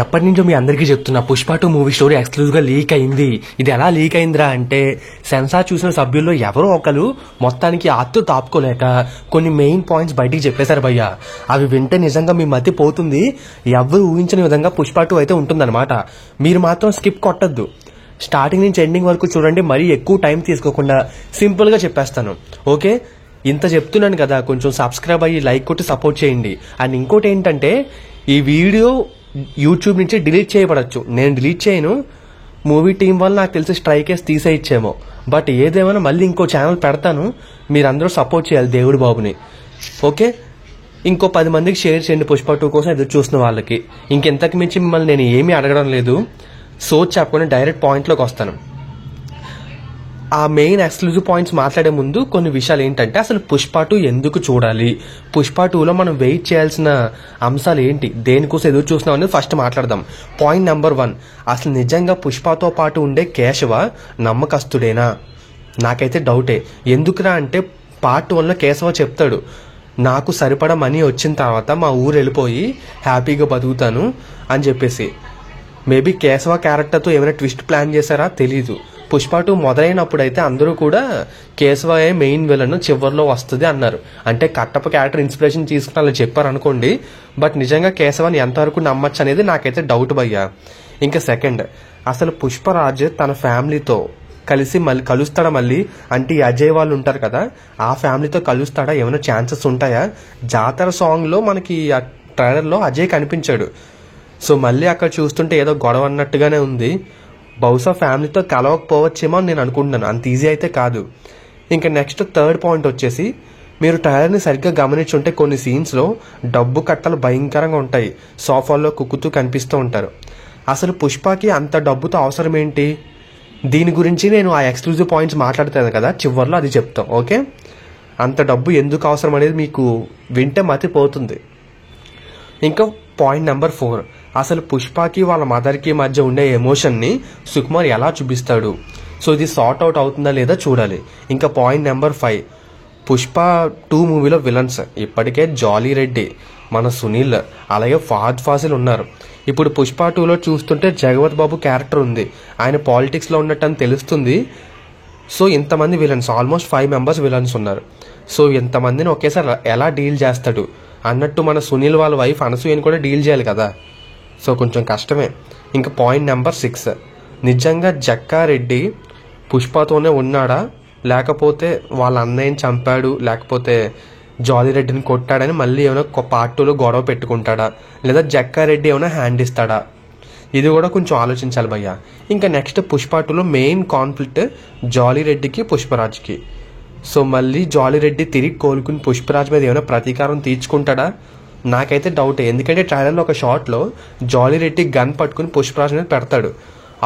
ఎప్పటి నుంచో మీ అందరికీ చెప్తున్నా పుష్ప 2 మూవీ స్టోరీ ఎక్స్క్లూజివ్ గా లీక్ అయింది. ఇది ఎలా లీక్ అయిందిరా అంటే సెన్సార్ చూసిన సభ్యుల్లో ఎవరో ఒకరు మొత్తానికి ఆత్తు తాపుకోలేక కొన్ని మెయిన్ పాయింట్స్ బయటికి చెప్పేశారు భయ్య. అవి వింటే నిజంగా మీ మతి పోతుంది. ఎవరు ఊహించని విధంగా పుష్ప 2 అయితే ఉంటుందన్నమాట. మీరు మాత్రం స్కిప్ కొట్టద్దు, స్టార్టింగ్ నుంచి ఎండింగ్ వరకు చూడండి. మరీ ఎక్కువ టైం తీసుకోకుండా సింపుల్ గా చెప్పేస్తాను, ఓకే? ఇంత చెప్తున్నాను కదా, కొంచెం సబ్స్క్రైబ్ అయ్యి లైక్ కొట్టి సపోర్ట్ చేయండి. అండ్ ఇంకోటి ఏంటంటే ఈ వీడియో యూట్యూబ్ నుంచి డిలీట్ చేయబడచ్చు. నేను డిలీట్ చేయను, మూవీ టీం వల్ల నాకు తెలిసి స్ట్రైకేస్ తీసేయచ్చేమో. బట్ ఏదేమైనా మళ్ళీ ఇంకో ఛానల్ పెడతాను, మీరందరూ సపోర్ట్ చేయాలి దేవుడి బాబుని, ఓకే? ఇంకో 10 మందికి షేర్ చేయండి పుష్ప 2 కోసం ఎదురు చూస్తున్న వాళ్ళకి. ఇంకెంతకు మించి మిమ్మల్ని నేను ఏమీ అడగడం లేదు. సో చెప్పకుండా డైరెక్ట్ పాయింట్లోకి వస్తాను. ఆ మెయిన్ ఎక్స్క్లూజివ్ పాయింట్స్ మాట్లాడే ముందు కొన్ని విషయాలు ఏంటంటే అసలు పుష్ప 2 ఎందుకు చూడాలి, పుష్ప 2లో మనం వెయిట్ చేయాల్సిన అంశాలు ఏంటి, దేనికోసం ఎదురు చూస్తున్నాం అనేది ఫస్ట్ మాట్లాడదాం. పాయింట్ నెంబర్ 1, అసలు నిజంగా పుష్పతో పాటు ఉండే కేశవ నమ్మకస్తుడేనా? నాకైతే డౌటే. ఎందుకురా అంటే పార్ట్ 1లో కేశవ చెప్తాడు, నాకు సరిపడా మనీ వచ్చిన తర్వాత మా ఊరు వెళ్ళిపోయి హ్యాపీగా బతుకుతాను అని చెప్పేసి. మేబీ కేశవ క్యారెక్టర్తో ఏమైనా ట్విస్ట్ ప్లాన్ చేశారా తెలీదు. పుష్ప 2 మొదలైనప్పుడు అయితే అందరూ కూడా కేశవయే మెయిన్ విలన్ చివరిలో వస్తుంది అన్నారు. అంటే కట్టప్ప క్యారెక్టర్ ఇన్స్పిరేషన్ తీసుకుని అలా చెప్పారు అనుకోండి. బట్ నిజంగా కేశవాన్ని ఎంతవరకు నమ్మచ్చు అనేది నాకైతే డౌట్ భయ్యా. ఇంకా సెకండ్, అసలు పుష్పరాజ్ తన ఫ్యామిలీతో కలిసి మళ్ళీ కలుస్తాడా? మళ్ళీ అంటే ఈ అజయ్ వాళ్ళు ఉంటారు కదా, ఆ ఫ్యామిలీతో కలుస్తాడా? ఏమైనా ఛాన్సెస్ ఉంటాయా? జాతర సాంగ్ లో మనకి ఆ ట్రైలర్ లో అజయ్ కనిపించాడు. సో మళ్ళీ అక్కడ చూస్తుంటే ఏదో గొడవ అన్నట్టుగానే ఉంది. బహుశా ఫ్యామిలీతో కలవకపోవచ్చేమో అని నేను అనుకుంటున్నాను, అంత ఈజీ అయితే కాదు. ఇంకా నెక్స్ట్ థర్డ్ పాయింట్ వచ్చేసి, మీరు ట్రైలర్ని సరిగ్గా గమనించుంటే కొన్ని సీన్స్లో డబ్బు కట్టలు భయంకరంగా ఉంటాయి, సోఫాల్లో కుక్కుతూ కనిపిస్తూ ఉంటారు. అసలు పుష్పకి అంత డబ్బుతో అవసరం ఏంటి? దీని గురించి నేను ఆ ఎక్స్క్లూజివ్ పాయింట్స్ మాట్లాడుతాను కదా, చివరిలో అది చెప్తాం, ఓకే? అంత డబ్బు ఎందుకు అవసరం అనేది మీకు వింటే మతిపోతుంది. ఇంకా పాయింట్ నెంబర్ 4, అసలు పుష్పకి వాళ్ళ మదర్కి మధ్య ఉండే ఎమోషన్ని సుకుమార్ ఎలా చూపిస్తాడు? సో ఇది సార్ట్ అవుట్ అవుతుందా లేదా చూడాలి. ఇంకా పాయింట్ నెంబర్ 5, పుష్ప 2 మూవీలో విలన్స్ ఇప్పటికే జాలీ రెడ్డి, మన సునీల్, అలాగే ఫహద్ ఫాసిల్ ఉన్నారు. ఇప్పుడు పుష్ప 2లో చూస్తుంటే జగపతి బాబు క్యారెక్టర్ ఉంది, ఆయన పాలిటిక్స్లో ఉన్నట్టు అని తెలుస్తుంది. సో ఇంతమంది విలన్స్, ఆల్మోస్ట్ 5 మెంబర్స్ విలన్స్ ఉన్నారు. సో ఇంతమందిని ఒకేసారి ఎలా డీల్ చేస్తాడు అన్నట్టు మన సునీల్ వాళ్ళ వైఫ్ అనసూయని కూడా డీల్ చేయాలి కదా. సో కొంచెం కష్టమే. ఇంకా పాయింట్ నెంబర్ 6, నిజంగా జక్కారెడ్డి పుష్పతోనే ఉన్నాడా, లేకపోతే వాళ్ళ అన్నయ్యని చంపాడు, లేకపోతే జాలీరెడ్డిని కొట్టాడని మళ్ళీ ఏమైనా పార్ట్ 2లో గొడవ పెట్టుకుంటాడా, లేదా జక్కారెడ్డి ఏమైనా హ్యాండ్ ఇస్తాడా? ఇది కూడా కొంచెం ఆలోచించాలి భయ్య. ఇంకా నెక్స్ట్ పుష్ప 2లో మెయిన్ కాన్ఫ్లిక్ట్ జాలీరెడ్డికి పుష్పరాజ్కి. సో మళ్ళీ జాలీరెడ్డి తిరిగి కోలుకుని పుష్పరాజ్ మీద ఏమైనా ప్రతీకారం తీర్చుకుంటాడా? నాకైతే డౌటే. ఎందుకంటే ట్రైలర్లో ఒక షాట్లో జాలీరెడ్డి గన్ పట్టుకుని పుష్పరాజ్ మీద పెడతాడు,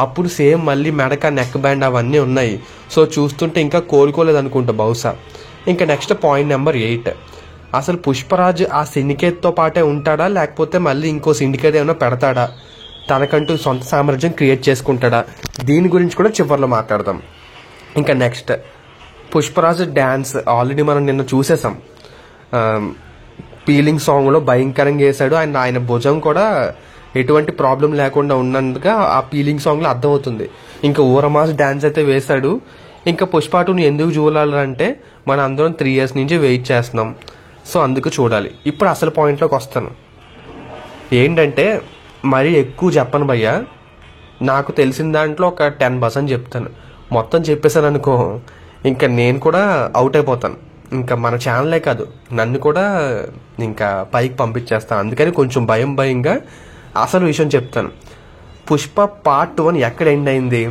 అప్పుడు సేమ్ మళ్ళీ మెడక నెక్ బ్యాండ్ అవన్నీ ఉన్నాయి. సో చూస్తుంటే ఇంకా కోలుకోలేదు అనుకుంటా బహుశా. ఇంకా నెక్స్ట్ పాయింట్ నెంబర్ 8, అసలు పుష్పరాజ్ ఆ సిండికేట్తో పాటే ఉంటాడా, లేకపోతే మళ్ళీ ఇంకో సిండికేట్ ఏమైనా పెడతాడా, తనకంటూ సొంత సామ్రాజ్యం క్రియేట్ చేసుకుంటాడా? దీని గురించి కూడా చివరిలో మాట్లాడదాం. ఇంకా నెక్స్ట్ పుష్పరాజ్ డ్యాన్స్ ఆల్రెడీ మనం నిన్న చూసేసాం. పీలింగ్ సాంగ్లో భయంకరంగా వేశాడు. ఆయన భుజం కూడా ఎటువంటి ప్రాబ్లం లేకుండా ఉన్నందుగా ఆ పీలింగ్ సాంగ్లో అర్థమవుతుంది. ఇంకా ఊరమాస్ డ్యాన్స్ అయితే వేశాడు. ఇంకా పుష్ప 2ని ఎందుకు చూడాలంటే మనం అందరం 3 years నుంచి వెయిట్ చేస్తున్నాం. సో అందుకు చూడాలి. ఇప్పుడు అసలు పాయింట్లోకి వస్తాను. ఏంటంటే మరీ ఎక్కువ చెప్పను భయ్యా, నాకు తెలిసిన దాంట్లో ఒక 10% చెప్తాను. మొత్తం చెప్పేశాను అనుకో, ఇంకా నేను కూడా అవుట్ అయిపోతాను. ఇంకా మన ఛానలే కాదు, నన్ను కూడా ఇంకా పైకి పంపించేస్తాను. అందుకని కొంచెం భయంగా అసలు విషయం చెప్తాను. పుష్ప పార్ట్ 1 ఎక్కడ ఎండ్ అయింది?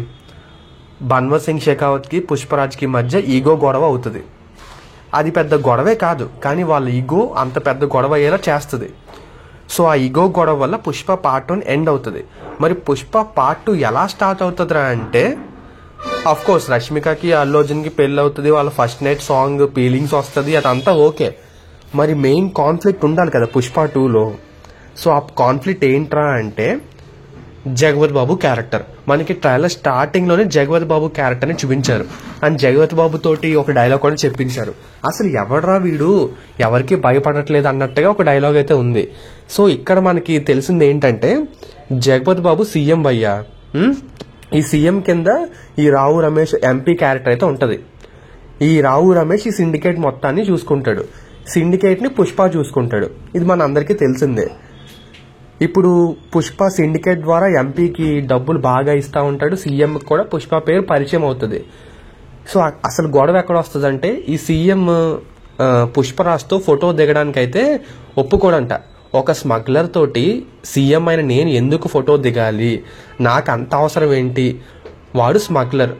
బన్వర్ సింగ్ షెకావత్కి పుష్పరాజ్కి మధ్య ఈగో గొడవ అవుతుంది. అది పెద్ద గొడవే కాదు, కానీ వాళ్ళ ఈగో అంత పెద్ద గొడవ అయ్యేలా చేస్తుంది. సో ఆ ఈగో గొడవ వల్ల పుష్ప పార్ట్ 1 ఎండ్ అవుతుంది. మరి పుష్ప పార్ట్ 2 ఎలా స్టార్ట్ అవుతుందిరా అంటే, అఫ్ కోర్స్ రష్మికకి అల్లు అర్జున్కి పెళ్ళి అవుతుంది, వాళ్ళ ఫస్ట్ నైట్ సాంగ్ ఫీలింగ్స్ వస్తుంది, అదంతా ఓకే. మరి మెయిన్ కాన్ఫ్లిక్ట్ ఉండాలి కదా పుష్ప 2లో. సో ఆ కాన్ఫ్లిక్ట్ ఏంట్రా అంటే జగపతి బాబు క్యారెక్టర్. మనకి ట్రైలర్ స్టార్టింగ్ లోనే జగపతి బాబు క్యారెక్టర్ ని చూపించారు. అండ్ జగపతి బాబు తోటి ఒక డైలాగ్ కూడా చెప్పించారు. అసలు ఎవడ్రా వీడు, ఎవరికి భయపడట్లేదు అన్నట్టుగా ఒక డైలాగ్ అయితే ఉంది. సో ఇక్కడ మనకి తెలిసింది ఏంటంటే జగపతి బాబు సీఎం భయ్యా. ఈ సీఎం కింద ఈ రావు రమేష్ ఎంపీ క్యారెక్టర్ అయితే ఉంటది. ఈ రావు రమేష్ ఈ సిండికేట్ మొత్తాన్ని చూసుకుంటాడు. సిండికేట్ ని పుష్ప చూసుకుంటాడు. ఇది మన అందరికీ తెలిసిందే. ఇప్పుడు పుష్ప సిండికేట్ ద్వారా ఎంపీకి డబ్బులు బాగా ఇస్తా ఉంటాడు. సీఎం కూడా పుష్ప పేరు పరిచయం అవుతుంది. సో అసలు గొడవ ఎక్కడ వస్తుందంటే, ఈ సీఎం పుష్పరాజ్తో ఫోటో దిగడానికి అయితే ఒప్పుకోడంట. ఒక స్మగ్లర్ తోటి సీఎం అయిన నేను ఎందుకు ఫోటో దిగాలి, నాకు అంత అవసరం ఏంటి, వాడు స్మగ్లర్,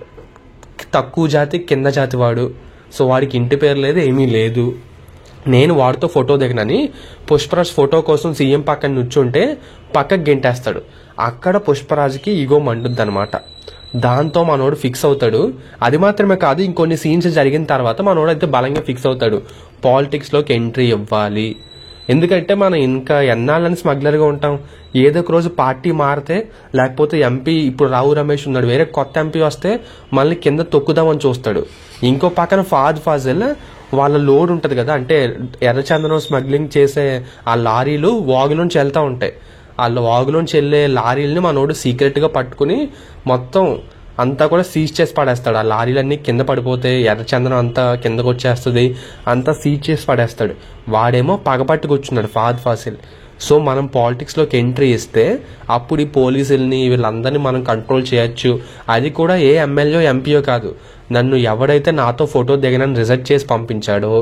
తక్కువ జాతి కింద జాతి వాడు, సో వాడికి ఇంటి పేరు లేదు ఏమీ లేదు, నేను వాడితో ఫోటో దిగనని పుష్పరాజ్ ఫోటో కోసం సీఎం పక్కన నుంచుంటే పక్కకి గెంటేస్తాడు. అక్కడ పుష్పరాజ్కి ఈగో మండుద్ది అనమాట. దాంతో మనోడు ఫిక్స్ అవుతాడు. అది మాత్రమే కాదు, ఇంకొన్ని సీన్స్ జరిగిన తర్వాత మనోడు అయితే బలంగా ఫిక్స్ అవుతాడు, పాలిటిక్స్ లోకి ఎంట్రీ ఇవ్వాలి. ఎందుకంటే మనం ఇంకా ఎన్నాళ్ళని స్మగ్లర్గా ఉంటాం. ఏదో ఒక రోజు పార్టీ మారితే, లేకపోతే ఎంపీ ఇప్పుడు రావు రమేష్ ఉన్నాడు, వేరే కొత్త ఎంపీ వస్తే మళ్ళీ కింద తొక్కుదామని చూస్తాడు. ఇంకో పక్కన ఫాజిల్ వాళ్ళ లోడ్ ఉంటది కదా, అంటే ఎర్రచందనం స్మగ్లింగ్ చేసే ఆ లారీలు వాగులోంచి వెళ్తా ఉంటాయి. ఆ వాగులోంచి వెళ్లే లారీలని మనోడు సీక్రెట్ గా పట్టుకుని మొత్తం అంతా కూడా సీజ్ చేసి పడేస్తాడు. ఆ లారీలన్నీ కింద పడిపోతే ఎర్రచందనం అంతా కిందకు వచ్చేస్తుంది, అంతా సీజ్ చేసి పడేస్తాడు. వాడేమో పగపట్టి కూర్చున్నాడు ఫాజిల్. సో మనం పాలిటిక్స్ లోకి ఎంట్రీ ఇస్తే అప్పుడు ఈ పోలీసుల్ని వీళ్ళందరినీ మనం కంట్రోల్ చేయొచ్చు. అది కూడా ఏ ఎమ్మెల్యే ఎంపీయో కాదు, నన్ను ఎవడైతే నాతో ఫోటో దిగనని రిజెక్ట్ చేసి పంపించాడో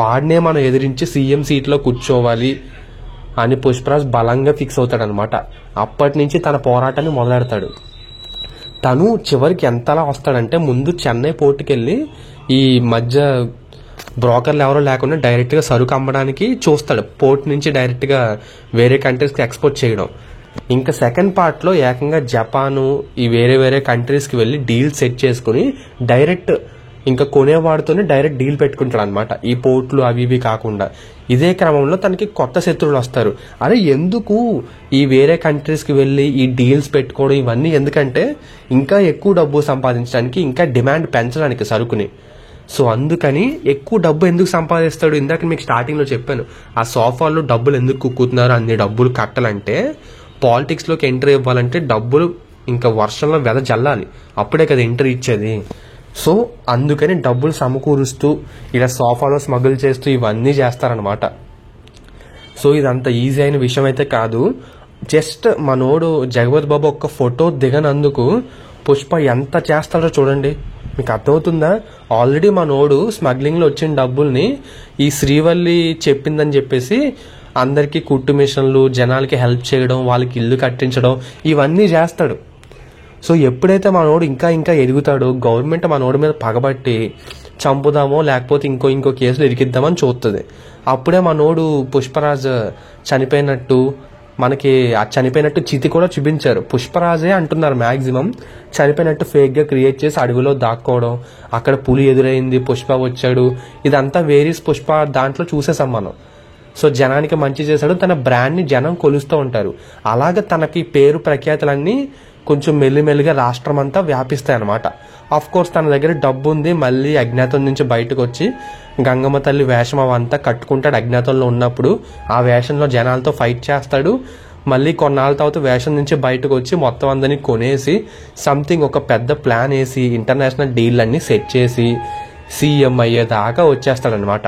వాడినే మనం ఎదిరించి సీఎం సీట్లో కూర్చోవాలి అని పుష్పరాజ్ బలంగా ఫిక్స్ అవుతాడనమాట. అప్పటి నుంచి తన పోరాటాన్ని మొదలెడతాడు. తను చివరికి ఎంతలా వస్తాడంటే, ముందు చెన్నై పోర్టుకి వెళ్ళి ఈ మధ్య బ్రోకర్లు ఎవరో లేకుండా డైరెక్ట్ గా సరుకు అమ్మడానికి చూస్తాడు. పోర్ట్ నుంచి డైరెక్ట్ గా వేరే కంట్రీస్ కి ఎక్స్పోర్ట్ చేయడం. ఇంకా సెకండ్ పార్ట్ లో ఏకంగా జపాను ఈ వేరే కంట్రీస్ కి వెళ్లి డీల్ సెట్ చేసుకుని డైరెక్ట్ ఇంకా కొనేవాడితోనే డైరెక్ట్ డీల్ పెట్టుకుంటాడు అనమాట, ఈ పోర్ట్లు అవి ఇవి కాకుండా. ఇదే క్రమంలో తనకి కొత్త శత్రువులు వస్తారు. అరే ఎందుకు ఈ వేరే కంట్రీస్ కి వెళ్లి ఈ డీల్స్ పెట్టుకోవడం, ఇవన్నీ ఎందుకంటే ఇంకా ఎక్కువ డబ్బు సంపాదించడానికి, ఇంకా డిమాండ్ పెంచడానికి సరుకుని. సో అందుకని ఎక్కువ డబ్బు ఎందుకు సంపాదిస్తాడు, ఇందాక మీకు స్టార్టింగ్ లో చెప్పాను, ఆ సోఫాలో డబ్బులు ఎందుకు కుక్కుతున్నారు, అన్ని డబ్బులు కట్టాలంటే పాలిటిక్స్ లోకి ఎంట్రీ ఇవ్వాలంటే డబ్బులు ఇంకా వర్షంలో వెద జల్లాలి, అప్పుడే కదా ఎంట్రీ ఇచ్చేది. సో అందుకని డబ్బులు సమకూరుస్తూ ఇలా సోఫాలో స్మగుల్ చేస్తూ ఇవన్నీ చేస్తారనమాట. సో ఇదంత ఈజీ అయిన విషయం అయితే కాదు. జస్ట్ మనోడు జగపతి బాబు ఒక్క ఫోటో దిగనందుకు పుష్ప ఎంత చేస్తాడో చూడండి, మీకు అర్థమవుతుందా? ఆల్రెడీ మనోడు స్మగ్లింగ్ లో వచ్చిన డబ్బుల్ని ఈ శ్రీవల్లి చెప్పిందని చెప్పేసి అందరికి కుట్టు మిషన్లు, జనాలకి హెల్ప్ చేయడం, వాళ్ళకి ఇల్లు కట్టించడం, ఇవన్నీ చేస్తాడు. సో ఎప్పుడైతే మనోడు ఇంకా ఎదుగుతాడో గవర్నమెంట్ మనోడి మీద పగబట్టి చంపుదామో లేకపోతే ఇంకో కేసులు ఇరికిద్దామని చూస్తుంది. అప్పుడే మనోడు పుష్పరాజ్ చనిపోయినట్టు, మనకి ఆ చనిపోయినట్టు చితి కూడా చూపించారు. పుష్పరాజే అంటున్నారు మాక్సిమం, చనిపోయినట్టు ఫేక్ గా క్రియేట్ చేసి అడవిలో దాక్కోవడం, అక్కడ పులి ఎదురైంది, పుష్ప వచ్చాడు, ఇదంతా వేరీస్ పుష్ప దాంట్లో చూసేసాం మనం. సో జనానికి మంచి చేశాడు, తన బ్రాండ్ ని జనం కొలుస్తూ ఉంటారు. అలాగే తనకి పేరు ప్రఖ్యాతులన్నీ కొంచెం మెల్లిమెల్లిగా రాష్ట్రం అంతా వ్యాపిస్తాయి అనమాట. ఆఫ్ కోర్స్ తన దగ్గర డబ్బు ఉంది, మళ్ళీ అజ్ఞాతం నుంచి బయటకు వచ్చి గంగమ్మ తల్లి వేషం అవంతా కట్టుకుంటాడు. అజ్ఞాతంలో ఉన్నప్పుడు ఆ వేషంలో జనాలతో ఫైట్ చేస్తాడు. మళ్ళీ కొన్నాళ్ళ తర్వాత వేషం నుంచి బయటకు వచ్చి మొత్తం అందరినీ కొనేసి సంథింగ్ ఒక పెద్ద ప్లాన్ వేసి ఇంటర్నేషనల్ డీల్ అన్ని సెట్ చేసి సీఎం అయ్యేదాకా వచ్చేస్తాడనమాట.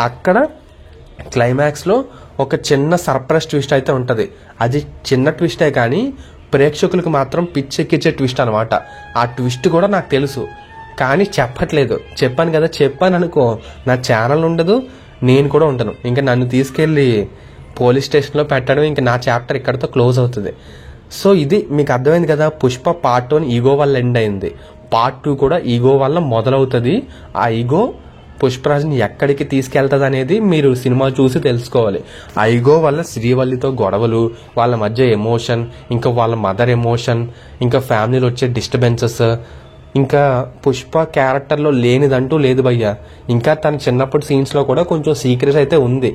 అక్కడ క్లైమాక్స్ లో ఒక చిన్న సర్ప్రైజ్ ట్విస్ట్ అయితే ఉంటది. అది చిన్న ట్విస్టే కానీ ప్రేక్షకులకు మాత్రం పిచ్చెక్కిచ్చే ట్విస్ట్ అనమాట. ఆ ట్విస్ట్ కూడా నాకు తెలుసు కానీ చెప్పట్లేదు. చెప్పాను కదా, చెప్పాను అనుకో నా ఛానల్ ఉండదు, నేను కూడా ఉండను. ఇంకా నన్ను తీసుకెళ్లి పోలీస్ స్టేషన్ లో పెట్టడం, ఇంకా నా చాప్టర్ ఇక్కడతో క్లోజ్ అవుతుంది. సో ఇది మీకు అర్థమైంది కదా. పుష్ప పార్ట్ 1 ఈగో వల్ల ఎండ్ అయింది, పార్ట్ 2 కూడా ఈగో వల్ల మొదలవుతుంది. ఆ ఈగో పుష్పరాజ్ని ఎక్కడికి తీసుకెళ్తుంది అనేది మీరు సినిమా చూసి తెలుసుకోవాలి. ఆ ఈగో వల్ల శ్రీవల్లితో గొడవలు, వాళ్ళ మధ్య ఎమోషన్, ఇంకా వాళ్ళ మదర్ ఎమోషన్, ఇంకా ఫ్యామిలీలో వచ్చే డిస్టర్బెన్సెస్, ఇంకా పుష్ప క్యారెక్టర్లో లేనిదంటూ లేదు భయ్య. ఇంకా తన చిన్నప్పటి సీన్స్లో కూడా కొంచెం సీక్రెట్స్ అయితే ఉంది,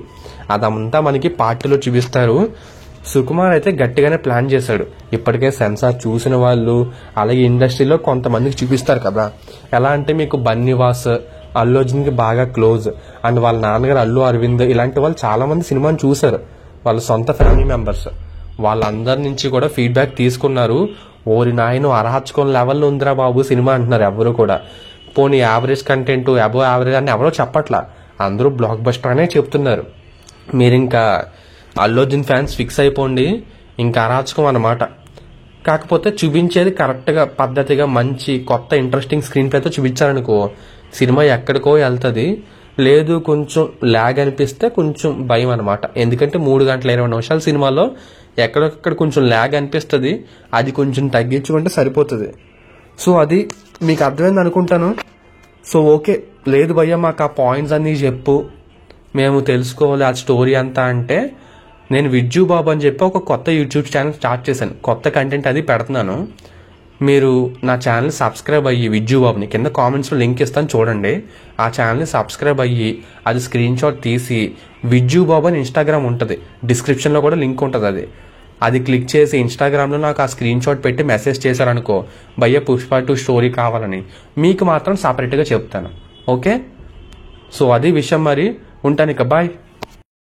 అదంతా మనకి పార్టీలో చూపిస్తారు. సుకుమార్ అయితే గట్టిగానే ప్లాన్ చేశాడు. ఇప్పటికే సెన్సార్ చూసిన వాళ్ళు అలాగే ఇండస్ట్రీలో కొంతమందికి చూపిస్తారు కదా. ఎలా అంటే మీకు బన్నీవాస్, అల్లు అర్జున్ కి బాగా క్లోజ్, అండ్ వాళ్ళ నాన్నగారు అల్లు అరవింద్, ఇలాంటి వాళ్ళు చాలా మంది సినిమాని చూశారు, వాళ్ళ సొంత ఫ్యామిలీ మెంబర్స్. వాళ్ళందరి నుంచి కూడా ఫీడ్బ్యాక్ తీసుకున్నారు. ఓరి నాయను అర్హచుకోని లెవెల్లో ఉందిరా బాబు సినిమా అంటున్నారు ఎవరు కూడా. పోనీ యావరేజ్ కంటెంట్ అబో యావరేజ్ అని ఎవరో చెప్పట్లా, అందరూ బ్లాక్ బస్టర్ అనే చెప్తున్నారు. మీరు ఇంకా అల్లు అర్జున్ ఫ్యాన్స్ ఫిక్స్ అయిపోండి, ఇంకా అరాచకం అన్నమాట. కాకపోతే చూపించేది కరెక్ట్గా పద్ధతిగా మంచి కొత్త ఇంట్రెస్టింగ్ స్క్రీన్ ప్లేతో చూపించారనుకో సినిమా ఎక్కడికో వెళ్తుంది. లేదు కొంచెం ల్యాగ్ అనిపిస్తే కొంచెం భయం అనమాట. ఎందుకంటే 3 గంటల 20 నిమిషాల సినిమాలో ఎక్కడొక్కడ కొంచెం ల్యాగ్ అనిపిస్తుంది, అది కొంచెం తగ్గించుకుంటే సరిపోతుంది. సో అది మీకు అర్థమైంది అనుకుంటాను. సో ఓకే, లేదు భయ్య మాకు ఆ పాయింట్స్ అన్నీ చెప్పు, మేము తెలుసుకోవాలి ఆ స్టోరీ అంతా అంటే, నేను విజ్జు బాబు అని చెప్పి ఒక కొత్త యూట్యూబ్ ఛానల్ స్టార్ట్ చేశాను. కొత్త కంటెంట్ అది పెడుతున్నాను. మీరు నా ఛానల్ సబ్స్క్రైబ్ అయ్యి విజ్జు బాబుని కింద కామెంట్స్లో లింక్ ఇస్తాను చూడండి. ఆ ఛానల్ని సబ్స్క్రైబ్ అయ్యి అది స్క్రీన్ షాట్ తీసి విజ్జు బాబు అని ఇన్స్టాగ్రామ్ ఉంటుంది, డిస్క్రిప్షన్లో కూడా లింక్ ఉంటుంది. అది క్లిక్ చేసి ఇన్స్టాగ్రామ్లో నాకు ఆ స్క్రీన్ షాట్ పెట్టి మెసేజ్ చేశారనుకో భయ్య పుష్ప 2 స్టోరీ కావాలని, మీకు మాత్రం సపరేట్గా చెప్తాను. ఓకే, సో అది విషయం. మరి ఉంటాను ఇక, బాయ్.